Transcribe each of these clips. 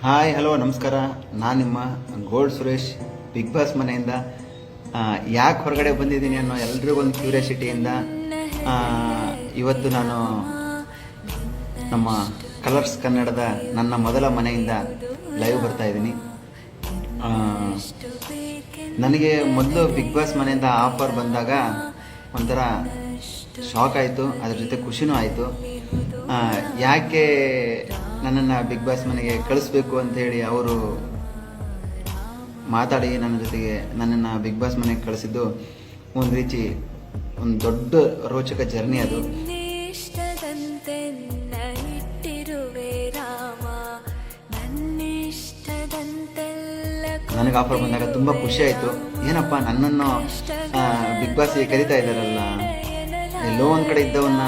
Hi hello ನಮಸ್ಕಾರ. ನಾನು ನಿಮ್ಮ ಗೋಲ್ಡ್ ಸುರೇಶ್. ಬಿಗ್ ಬಾಸ್ ಮನೆಯಿಂದ ಯಾಕೆ ಹೊರಗಡೆ ಬಂದಿದ್ದೀನಿ ಅನ್ನೋ ಎಲ್ರಿಗೊಂದು ಕ್ಯೂರಿಯಾಸಿಟಿಯಿಂದ ಇವತ್ತು ನಾನು ನಮ್ಮ ಕಲರ್ಸ್ ಕನ್ನಡದ ನನ್ನ ಮೊದಲ ಮನೆಯಿಂದ ಲೈವ್ ಬರ್ತಾ ಇದ್ದೀನಿ. ನನಗೆ ಮೊದಲು ಬಿಗ್ ಬಾಸ್ ಮನೆಯಿಂದ ಆಫರ್ ಬಂದಾಗ ಒಂಥರ ಶಾಕ್ ಆಯಿತು, ಅದ್ರ ಜೊತೆ ಖುಷಿನೂ ಆಯಿತು. ಯಾಕೆ ನನ್ನನ್ನು ಬಿಗ್ ಬಾಸ್ ಮನೆಗೆ ಕಳಿಸ್ಬೇಕು ಅಂಥೇಳಿ ಅವರು ಮಾತಾಡಿ ನನ್ನ ಜೊತೆಗೆ ನನ್ನನ್ನು ಬಿಗ್ ಬಾಸ್ ಮನೆಗೆ ಕಳಿಸಿದ್ದು ಒಂದು ದೊಡ್ಡ ರೋಚಕ ಜರ್ನಿ ಅದು. ನನಗೆ ಆಫರ್ ಬಂದಾಗ ತುಂಬ ಖುಷಿ ಆಯಿತು. ಏನಪ್ಪ ನನ್ನನ್ನು ಬಿಗ್ ಬಾಸ್ಗೆ ಕರಿತಾ ಇದ್ದಾರಲ್ಲ, ಎಲ್ಲೋ ಒಂದು ಕಡೆ ಇದ್ದವನ್ನ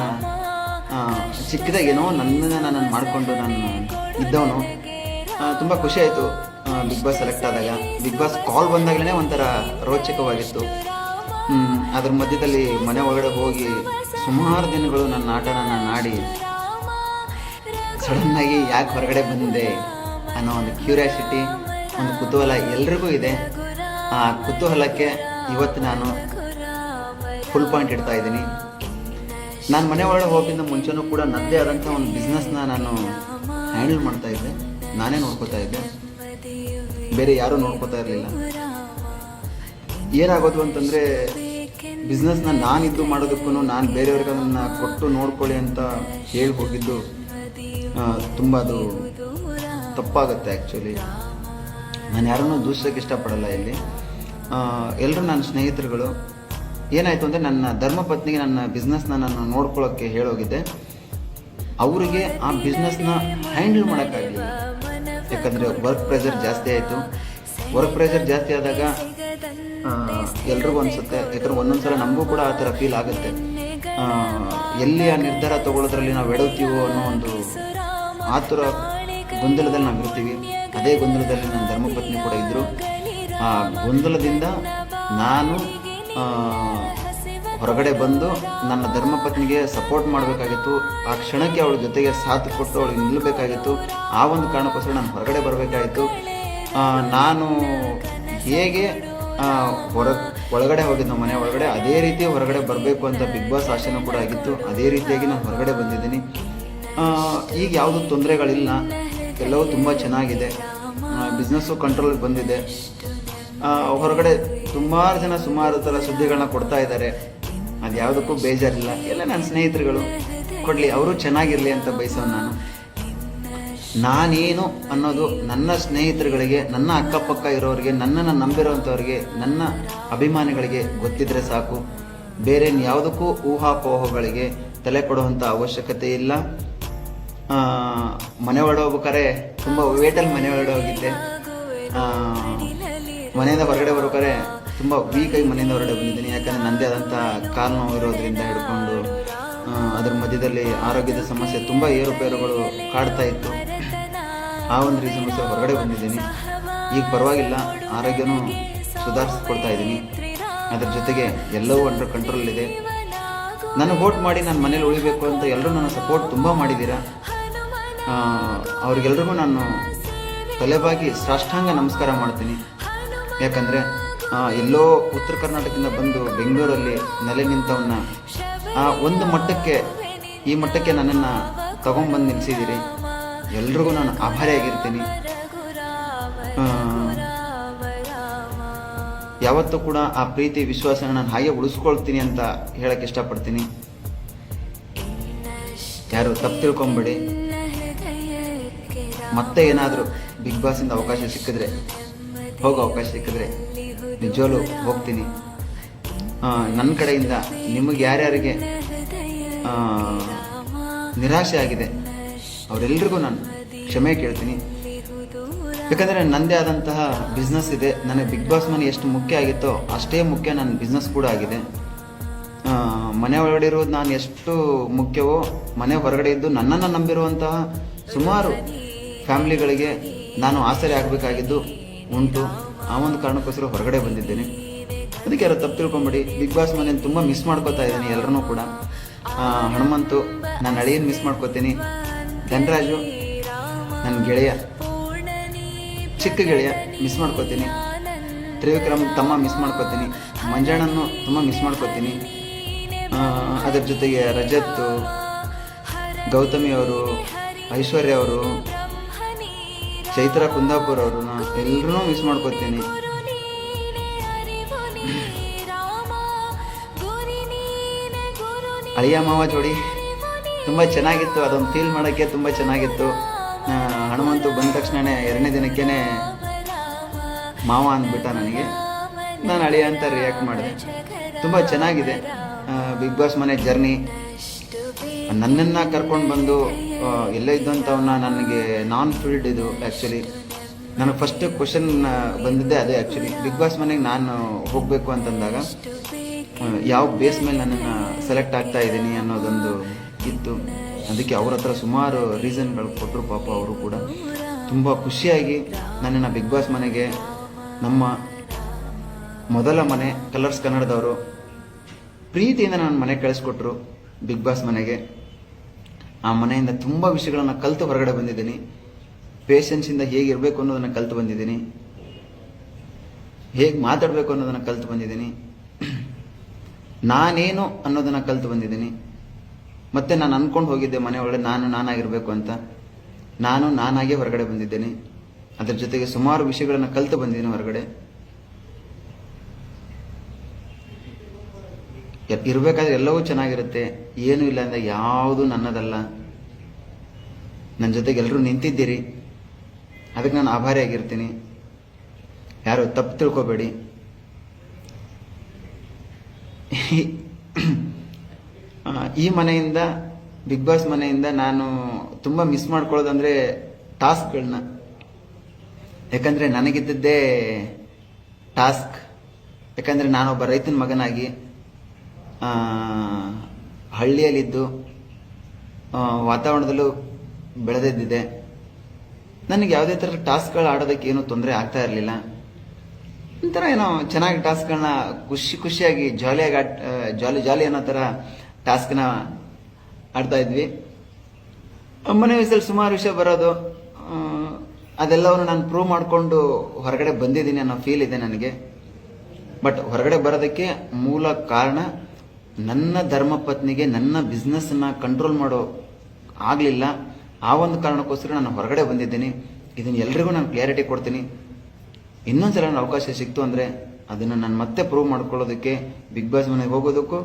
ಚಿಕ್ಕದಾಗಿ ಏನೋ ನನ್ನನ್ನು ಮಾಡಿಕೊಂಡು ನಾನು ಇದ್ದವನು. ತುಂಬ ಖುಷಿ ಆಯಿತು ಬಿಗ್ ಬಾಸ್ ಸೆಲೆಕ್ಟ್ ಆದಾಗ. ಬಿಗ್ ಬಾಸ್ ಕಾಲ್ ಬಂದಾಗಲೇ ಒಂಥರ ರೋಚಕವಾಗಿತ್ತು. ಅದ್ರ ಮಧ್ಯದಲ್ಲಿ ಮನೆ ಒಳಗಡೆ ಹೋಗಿ ಸುಮಾರು ದಿನಗಳು ನನ್ನ ಆಟನ ನಾನು ಆಡಿ ಸಡನ್ನಾಗಿ ಯಾಕೆ ಹೊರಗಡೆ ಬಂದೆ ಅನ್ನೋ ಒಂದು ಕ್ಯೂರಿಯಾಸಿಟಿ, ಒಂದು ಕುತೂಹಲ ಎಲ್ರಿಗೂ ಇದೆ. ಆ ಕುತೂಹಲಕ್ಕೆ ಇವತ್ತು ನಾನು ಫುಲ್ ಪಾಯಿಂಟ್ ಇಡ್ತಾ ಇದ್ದೀನಿ. ನಾನು ಮನೆ ಒಳಗಡೆ ಹೋಗೋಕ್ಕಿಂತ ಮುಂಚೆನೂ ಕೂಡ ನನ್ನದೇ ಆದಂಥ ಒಂದು ಬಿಸ್ನೆಸ್ನ ನಾನು ಹ್ಯಾಂಡಲ್ ಮಾಡ್ತಾ ಇದ್ದೆ. ನಾನೇ ನೋಡ್ಕೋತಾ ಇದ್ದೆ, ಬೇರೆ ಯಾರೂ ನೋಡ್ಕೋತಾ ಇರಲಿಲ್ಲ. ಏನಾಗೋದು ಅಂತಂದರೆ ಬಿಸ್ನೆಸ್ನ ನಾನಿದ್ದು ಮಾಡೋದಕ್ಕೂ ನಾನು ಬೇರೆಯವ್ರಿಗೆ ಅದನ್ನು ಕೊಟ್ಟು ನೋಡ್ಕೊಳ್ಳಿ ಅಂತ ಹೇಳಿ ಹೋಗಿದ್ದು ತುಂಬ ಅದು ತಪ್ಪಾಗುತ್ತೆ. ಆ್ಯಕ್ಚುಲಿ ನಾನು ಯಾರನ್ನೂ ದೂಷಿಸೋಕ್ಕೆ ಇಷ್ಟಪಡಲ್ಲ. ಇಲ್ಲಿ ಎಲ್ಲರೂ ನನ್ನ ಸ್ನೇಹಿತರುಗಳು. ಏನಾಯಿತು ಅಂದರೆ ನನ್ನ ಧರ್ಮಪತ್ನಿಗೆ ನನ್ನ ಬಿಸ್ನೆಸ್ನ ನಾನು ನೋಡ್ಕೊಳ್ಳೋಕ್ಕೆ ಹೇಳೋಗಿದ್ದೆ. ಅವರಿಗೆ ಆ ಬಿಸ್ನೆಸ್ನ ಹ್ಯಾಂಡಲ್ ಮಾಡೋಕ್ಕಾಗಲಿಲ್ಲ. ಯಾಕಂದರೆ ವರ್ಕ್ ಪ್ರೆಷರ್ ಜಾಸ್ತಿ ಆಯಿತು. ವರ್ಕ್ ಪ್ರೆಷರ್ ಜಾಸ್ತಿ ಆದಾಗ ಎಲ್ರಿಗೂ ಅನಿಸುತ್ತೆ, ಯಾಕಂದ್ರೆ ಒಂದೊಂದು ಸಲ ನಮಗೂ ಕೂಡ ಆ ಥರ ಫೀಲ್ ಆಗುತ್ತೆ. ಎಲ್ಲಿ ಆ ನಿರ್ಧಾರ ತೊಗೊಳ್ಳೋದ್ರಲ್ಲಿ ನಾವು ಎಡವ್ತೀವೋ ಅನ್ನೋ ಒಂದು ಆತುರ ಗೊಂದಲದಲ್ಲಿ ನಾವು ಇರ್ತೀವಿ. ಅದೇ ಗೊಂದಲದಲ್ಲಿ ನನ್ನ ಧರ್ಮಪತ್ನಿ ಕೂಡ ಇದ್ದರು. ಆ ಗೊಂದಲದಿಂದ ನಾನು ಹೊರಗಡೆ ಬಂದು ನನ್ನ ಧರ್ಮಪತ್ನಿಗೆ ಸಪೋರ್ಟ್ ಮಾಡಬೇಕಾಗಿತ್ತು. ಆ ಕ್ಷಣಕ್ಕೆ ಅವಳ ಜೊತೆಗೆ ಸಾಥ್ ಕೊಟ್ಟು ಅವಳಿಗೆ ನಿಲ್ಲಬೇಕಾಗಿತ್ತು. ಆ ಒಂದು ಕಾರಣಕ್ಕೋಸ್ಕರ ನಾನು ಹೊರಗಡೆ ಬರಬೇಕಾಗಿತ್ತು. ನಾನು ಹೇಗೆ ಒಳಗಡೆ ಹೋಗಿದ್ದು ಮನೆ ಒಳಗಡೆ, ಅದೇ ರೀತಿ ಹೊರಗಡೆ ಬರಬೇಕು ಅಂತ ಬಿಗ್ ಬಾಸ್ ಆಶೆನೂ ಕೂಡ ಆಗಿತ್ತು. ಅದೇ ರೀತಿಯಾಗಿ ನಾನು ಹೊರಗಡೆ ಬಂದಿದ್ದೀನಿ. ಈಗ ಯಾವುದೂ ತೊಂದರೆಗಳಿಲ್ಲ, ಎಲ್ಲವೂ ತುಂಬ ಚೆನ್ನಾಗಿದೆ. ಬಿಸ್ನೆಸ್ಸು ಕಂಟ್ರೋಲಿಗೆ ಬಂದಿದೆ. ಹೊರಗಡೆ ಸುಮಾರು ಥರ ಸುದ್ದಿಗಳನ್ನ ಕೊಡ್ತಾ ಇದ್ದಾರೆ. ಅದು ಯಾವುದಕ್ಕೂ ಬೇಜಾರಿಲ್ಲ. ಎಲ್ಲ ನನ್ನ ಸ್ನೇಹಿತರುಗಳು ಕೊಡಲಿ, ಅವರು ಚೆನ್ನಾಗಿರಲಿ ಅಂತ ಬಯಸೋ ನಾನೇನು ಅನ್ನೋದು ನನ್ನ ಸ್ನೇಹಿತರುಗಳಿಗೆ, ನನ್ನ ಅಕ್ಕಪಕ್ಕ ಇರೋರಿಗೆ, ನನ್ನನ್ನು ನಂಬಿರೋವಂಥವ್ರಿಗೆ, ನನ್ನ ಅಭಿಮಾನಿಗಳಿಗೆ ಗೊತ್ತಿದ್ರೆ ಸಾಕು. ಬೇರೆ ಯಾವುದಕ್ಕೂ ಊಹಾಪೋಹಗಳಿಗೆ ತಲೆ ಕೊಡುವಂಥ ಅವಶ್ಯಕತೆ ಇಲ್ಲ. ಮನೆ ಒಳಗಡೆ ಹೋಗ್ಬೇಕಾರೆ ತುಂಬ ವೇಟಲ್ಲಿ ಮನೆ ಒಳಗಡೆ ಹೋಗಿದ್ದೆ. ಮನೆಯಿಂದ ಹೊರಗಡೆ ಬರ್ಬೇಕಾದ್ರೆ ತುಂಬ ವೀಕಾಗಿ ಮನೆಯಿಂದ ಹೊರಗಡೆ ಬಂದಿದ್ದೀನಿ. ಯಾಕಂದರೆ ನನ್ನದೇ ಆದಂಥ ಕಾಲು ನೋವು ಇರೋದ್ರಿಂದ ಹಿಡ್ಕೊಂಡು ಅದ್ರ ಮಧ್ಯದಲ್ಲಿ ಆರೋಗ್ಯದ ಸಮಸ್ಯೆ ತುಂಬ ಏರುಪೇರುಗಳು ಕಾಡ್ತಾ ಇತ್ತು. ಆ ಒಂದು ರೀಸನ್ಗೋಸ್ಕರ ಹೊರಗಡೆ ಬಂದಿದ್ದೀನಿ. ಈಗ ಪರವಾಗಿಲ್ಲ, ಆರೋಗ್ಯನೂ ಸುಧಾರಿಸ್ಕೊಳ್ತಾ ಇದ್ದೀನಿ. ಅದ್ರ ಜೊತೆಗೆ ಎಲ್ಲವೂ ಅಂಡರ್ ಕಂಟ್ರೋಲಲ್ಲಿದೆ. ನನಗೆ ವೋಟ್ ಮಾಡಿ ನಾನು ಮನೇಲಿ ಉಳಿಬೇಕು ಅಂತ ಎಲ್ಲರೂ ನನ್ನ ಸಪೋರ್ಟ್ ತುಂಬ ಮಾಡಿದ್ದೀರಾ. ಅವ್ರಿಗೆಲ್ರಿಗೂ ನಾನು ತಲೆಬಾಗಿ ಸಾಷ್ಟಾಂಗ ನಮಸ್ಕಾರ ಮಾಡ್ತೀನಿ. ಯಾಕಂದರೆ ಎಲ್ಲೋ ಉತ್ತರ ಕರ್ನಾಟಕದಿಂದ ಬಂದು ಬೆಂಗಳೂರಲ್ಲಿ ನೆಲೆ ನಿಂತವನ್ನ ಒಂದು ಮಟ್ಟಕ್ಕೆ, ಈ ಮಟ್ಟಕ್ಕೆ ನನ್ನನ್ನು ತಗೊಂಬಂದು ನಿಲ್ಲಿಸಿದ್ದೀರಿ. ಎಲ್ರಿಗೂ ನಾನು ಆಭಾರಿಯಾಗಿರ್ತೀನಿ. ಯಾವತ್ತೂ ಕೂಡ ಆ ಪ್ರೀತಿ ವಿಶ್ವಾಸನ ನಾನು ಹಾಗೆ ಉಳಿಸ್ಕೊಳ್ತೀನಿ ಅಂತ ಹೇಳಕ್ಕೆ ಇಷ್ಟಪಡ್ತೀನಿ. ಯಾರು ತಪ್ಪು ತಿಳ್ಕೊಂಬೇಡಿ. ಮತ್ತೆ ಏನಾದರೂ ಬಿಗ್ ಬಾಸಿಂದ ಅವಕಾಶ ಸಿಕ್ಕಿದ್ರೆ, ಅವಕಾಶ ಸಿಕ್ಕಿದ್ರೆ ನಿಜವಲ್ಲೂ ಹೋಗ್ತೀನಿ. ನನ್ನ ಕಡೆಯಿಂದ ನಿಮಗೆ ಯಾರ್ಯಾರಿಗೆ ನಿರಾಶೆ ಆಗಿದೆ ಅವರೆಲ್ಲರಿಗೂ ನಾನು ಕ್ಷಮೆ ಕೇಳ್ತೀನಿ. ಯಾಕಂದರೆ ನನ್ನದೇ ಆದಂತಹ ಬಿಸ್ನೆಸ್ ಇದೆ. ನನಗೆ ಬಿಗ್ ಬಾಸ್ ಮನೆ ಎಷ್ಟು ಮುಖ್ಯ ಆಗಿತ್ತೋ ಅಷ್ಟೇ ಮುಖ್ಯ ನನ್ನ ಬಿಸ್ನೆಸ್ ಕೂಡ ಆಗಿದೆ. ಮನೆ ಒಳಗಡೆ ಇರೋದು ನಾನು ಎಷ್ಟು ಮುಖ್ಯವೋ, ಮನೆ ಹೊರಗಡೆ ಇದ್ದು ನನ್ನನ್ನು ನಂಬಿರುವಂತಹ ಸುಮಾರು ಫ್ಯಾಮಿಲಿಗಳಿಗೆ ನಾನು ಆಸರೆ ಆಗಬೇಕಾಗಿದ್ದು ಉಂಟು. ಆ ಒಂದು ಕಾರಣಕ್ಕೋಸ್ಕರ ಹೊರಗಡೆ ಬಂದಿದ್ದೇನೆ. ಅದಕ್ಕೆ ಯಾರು ತಪ್ಪು ತಿಳ್ಕೊಂಬಿಡಿ. ಬಿಗ್ ಬಾಸ್ ಮನೆಯನ್ನು ತುಂಬ ಮಿಸ್ ಮಾಡ್ಕೋತಾ ಇದ್ದೀನಿ ಎಲ್ಲರೂ ಕೂಡ. ಹನುಮಂತು ನನ್ನ ಅಳಿಯನ್ನು ಮಿಸ್ ಮಾಡ್ಕೋತೀನಿ. ಧನರಾಜು ನನ್ನ ಗೆಳೆಯ, ಚಿಕ್ಕ ಗೆಳೆಯ ಮಿಸ್ ಮಾಡ್ಕೋತೀನಿ, ತ್ರಿವಿಕ್ರಮ್ ತಮ್ಮ ಮಿಸ್ ಮಾಡ್ಕೋತೀನಿ, ಮಂಜಣ್ಣನ್ನು ತುಂಬ ಮಿಸ್ ಮಾಡ್ಕೋತೀನಿ. ಅದರ ಜೊತೆಗೆ ರಜತ್, ಗೌತಮಿ ಅವರು, ಐಶ್ವರ್ಯ ಅವರು, ಚೈತ್ರ ಕುಂದಾಪುರ್ ಅವ್ರನ್ನ ಎಲ್ಲರೂ ಮಿಸ್ ಮಾಡ್ಕೋತೀನಿ. ಅಳಿಯ ಮಾವ ಜೋಡಿ ತುಂಬ ಚೆನ್ನಾಗಿತ್ತು, ಅದೊಂದು ಫೀಲ್ ಮಾಡೋಕ್ಕೆ ತುಂಬ ಚೆನ್ನಾಗಿತ್ತು. ಹನುಮಂತು ಬಂದ ತಕ್ಷಣವೇ 2ನೇ ದಿನಕ್ಕೇ ಮಾವ ಅಂದ್ಬಿಟ್ಟ ನನಗೆ. ನಾನು ಅಳಿಯ ಅಂತ ರಿಯಾಕ್ಟ್ ಮಾಡಿದೆ. ತುಂಬ ಚೆನ್ನಾಗಿದೆ ಬಿಗ್ ಬಾಸ್ ಮನೆ ಜರ್ನಿ. ನನ್ನನ್ನು ಕರ್ಕೊಂಡು ಬಂದು ಎಲ್ಲೇ ಇದ್ದಂಥವನ್ನ ನನಗೆ ನಾನ್ ಫೀಲ್ಡ್ ಇದು ಆ್ಯಕ್ಚುಲಿ. ನನಗೆ ಫಸ್ಟ್ ಕ್ವಶನ್ ಬಂದಿದ್ದೆ ಅದೇ ಆ್ಯಕ್ಚುಲಿ. ಬಿಗ್ ಬಾಸ್ ಮನೆಗೆ ನಾನು ಹೋಗಬೇಕು ಅಂತಂದಾಗ ಯಾವ ಬೇಸ್ ಮೇಲೆ ನನ್ನನ್ನು ಸೆಲೆಕ್ಟ್ ಆಗ್ತಾ ಇದ್ದೀನಿ ಅನ್ನೋದೊಂದು ಇತ್ತು. ಅದಕ್ಕೆ ಅವ್ರ ಹತ್ರ ಸುಮಾರು ರೀಸನ್ಗಳು ಕೊಟ್ಟರು. ಪಾಪ ಅವರು ಕೂಡ ತುಂಬ ಖುಷಿಯಾಗಿ ನನ್ನನ್ನು ಬಿಗ್ ಬಾಸ್ ಮನೆಗೆ, ನಮ್ಮ ಮೊದಲ ಮನೆ ಕಲರ್ಸ್ ಕನ್ನಡದವರು ಪ್ರೀತಿಯಿಂದ ನನ್ನ ಮನೆಗೆ ಕಳಿಸ್ಕೊಟ್ರು ಬಿಗ್ ಬಾಸ್ ಮನೆಗೆ. ಆ ಮನೆಯಿಂದ ತುಂಬ ವಿಷಯಗಳನ್ನು ಕಲಿತು ಹೊರಗಡೆ ಬಂದಿದ್ದೀನಿ. ಪೇಷನ್ಸಿಂದ ಹೇಗಿರಬೇಕು ಅನ್ನೋದನ್ನು ಕಲಿತು ಬಂದಿದ್ದೀನಿ, ಹೇಗೆ ಮಾತಾಡಬೇಕು ಅನ್ನೋದನ್ನು ಕಲಿತು ಬಂದಿದ್ದೀನಿ, ನಾನೇನು ಅನ್ನೋದನ್ನು ಕಲಿತು ಬಂದಿದ್ದೀನಿ. ಮತ್ತು ನಾನು ಅಂದ್ಕೊಂಡು ಹೋಗಿದ್ದೆ ಮನೆ ಒಳಗಡೆ ನಾನಾಗಿರಬೇಕು ಅಂತ. ನಾನು ನಾನಾಗೆ ಹೊರಗಡೆ ಬಂದಿದ್ದೇನೆ. ಅದರ ಜೊತೆಗೆ ಸುಮಾರು ವಿಷಯಗಳನ್ನು ಕಲಿತು ಬಂದಿದ್ದೀನಿ ಹೊರಗಡೆ. ಇರಬೇಕಾದ್ರೆ ಎಲ್ಲವೂ ಚೆನ್ನಾಗಿರುತ್ತೆ, ಏನೂ ಇಲ್ಲ ಅಂದರೆ ಯಾವುದೂ ನನ್ನದಲ್ಲ. ನನ್ನ ಜೊತೆಗೆ ಎಲ್ಲರೂ ನಿಂತಿದ್ದೀರಿ, ಅದಕ್ಕೆ ನಾನು ಆಭಾರಿಯಾಗಿರ್ತೀನಿ. ಯಾರು ತಪ್ಪು ತಿಳ್ಕೊಬೇಡಿ. ಈ ಮನೆಯಿಂದ, ಬಿಗ್ ಬಾಸ್ ಮನೆಯಿಂದ ನಾನು ತುಂಬ ಮಿಸ್ ಮಾಡ್ಕೊಳ್ಳೋದಂದರೆ ಟಾಸ್ಕ್ಗಳನ್ನ. ಯಾಕಂದರೆ ನನಗಿದ್ದದ್ದೇ ಟಾಸ್ಕ್. ಯಾಕಂದರೆ ನಾನೊಬ್ಬ ರೈತನ ಮಗನಾಗಿ ಹಳ್ಳಿಯಲ್ಲಿದ್ದು ವಾತಾವರಣದಲ್ಲೂ ಬೆಳೆದಿದ್ದಿದೆ. ನನಗೆ ಯಾವುದೇ ಥರ ಟಾಸ್ಕ್ಗಳು ಆಡೋದಕ್ಕೆ ಏನೂ ತೊಂದರೆ ಆಗ್ತಾ ಇರಲಿಲ್ಲ. ಒಂಥರ ಏನೋ ಚೆನ್ನಾಗಿ ಟಾಸ್ಕ್ಗಳನ್ನ ಖುಷಿಯಾಗಿ ಜಾಲಿ ಅನ್ನೋ ಥರ ಟಾಸ್ಕ್ನ ಆಡ್ತಾ ಇದ್ವಿ. ಮನೆ ವಯಸ್ಸಲ್ಲಿ ಸುಮಾರು ವಿಷಯ ಬರೋದು, ಅದೆಲ್ಲವನ್ನು ನಾನು ಪ್ರೂವ್ ಮಾಡಿಕೊಂಡು ಹೊರಗಡೆ ಬಂದಿದ್ದೀನಿ ಅನ್ನೋ ಫೀಲ್ ಇದೆ ನನಗೆ. ಬಟ್ ಹೊರಗಡೆ ಬರೋದಕ್ಕೆ ಮೂಲ ಕಾರಣ ನನ್ನ ಧರ್ಮಪತ್ನಿಗೆ ನನ್ನ ಬಿಸ್ನೆಸ್ನ ಕಂಟ್ರೋಲ್ ಮಾಡೋ ಆಗಲಿಲ್ಲ. ಆ ಒಂದು ಕಾರಣಕ್ಕೋಸ್ಕರ ನಾನು ಹೊರಗಡೆ ಬಂದಿದ್ದೀನಿ. ಇದನ್ನು ಎಲ್ರಿಗೂ ನಾನು ಕ್ಲಿಯರಿಟಿ ಕೊಡ್ತೀನಿ. ಇನ್ನೊಂದ್ಸಲ ನನ್ನ ಅವಕಾಶ ಸಿಕ್ತು ಅಂದರೆ ಅದನ್ನು ನಾನು ಮತ್ತೆ ಪ್ರೂವ್ ಮಾಡ್ಕೊಳ್ಳೋದಕ್ಕೆ, ಬಿಗ್ ಬಾಸ್ ಮನೆಗೆ ಹೋಗೋದಕ್ಕೂ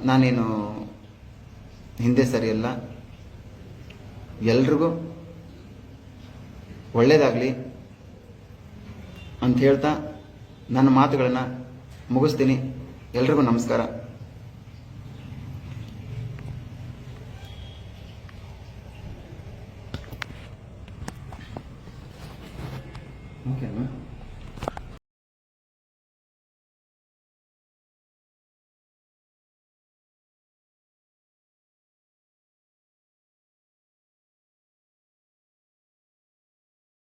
ನಾನೇನು ಹಿಂದೆ ಸರಿಯಲ್ಲ. ಎಲ್ರಿಗೂ ಒಳ್ಳೆಯದಾಗಲಿ ಅಂತ ಹೇಳ್ತಾ ನನ್ನ ಮಾತುಗಳನ್ನು ಮುಗಿಸ್ತೀನಿ. ಎಲ್ರಿಗೂ ನಮಸ್ಕಾರ. ಓಕೆನಾ?